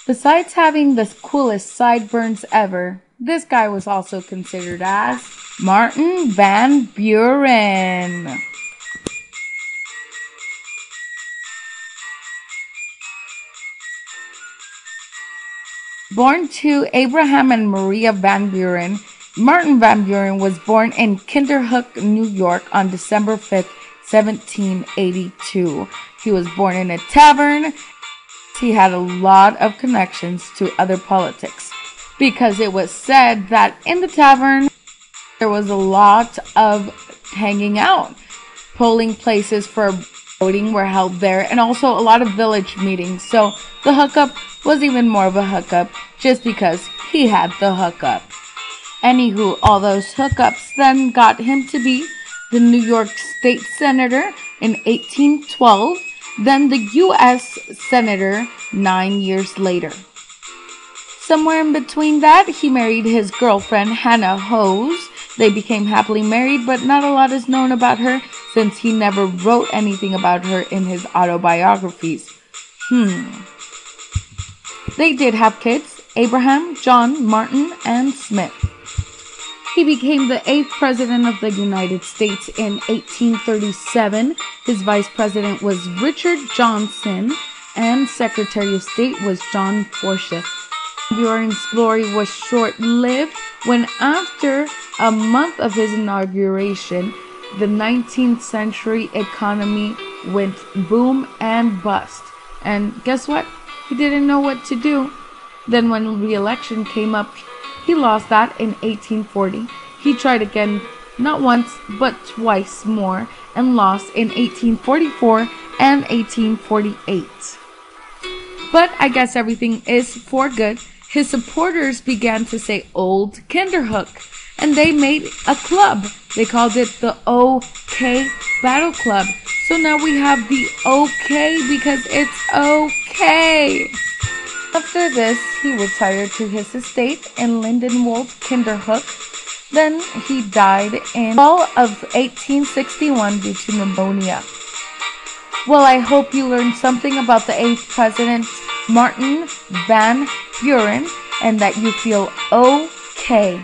Besides having the coolest sideburns ever, this guy was also considered as Martin Van Buren. Born to Abraham and Maria Van Buren, Martin Van Buren was born in Kinderhook, New York on December 5th, 1782. He was born in a tavern. He had a lot of connections to other politics because it was said that in the tavern there was a lot of hanging out. Polling places for voting were held there, and also a lot of village meetings. So the hookup was even more of a hookup just because he had the hookup. Anywho, all those hookups then got him to be the New York State Senator in 1812, then the U.S. Senator 9 years later. Somewhere in between that, he married his girlfriend Hannah Hose. They became happily married, but not a lot is known about her since he never wrote anything about her in his autobiographies. They did have kids, Abraham, John, Martin, and Smith. He became the 8th President of the United States in 1837. His Vice President was Richard Johnson, and Secretary of State was John Forsyth. Buren's glory was short-lived when, after a month of his inauguration, the 19th century economy went boom and bust. And guess what? He didn't know what to do. Then when re-election came up, he lost that in 1840. He tried again, not once, but twice more, and lost in 1844 and 1848. But I guess everything is for good. His supporters began to say Old Kinderhook, and they made a club. They called it the OK Battle Club. So now we have the OK because it's okay. After this, he retired to his estate in Lindenwold, Kinderhook. Then he died in fall of 1861 due to pneumonia. Well, I hope you learned something about the 8th President, Martin Van Buren, and that you feel okay.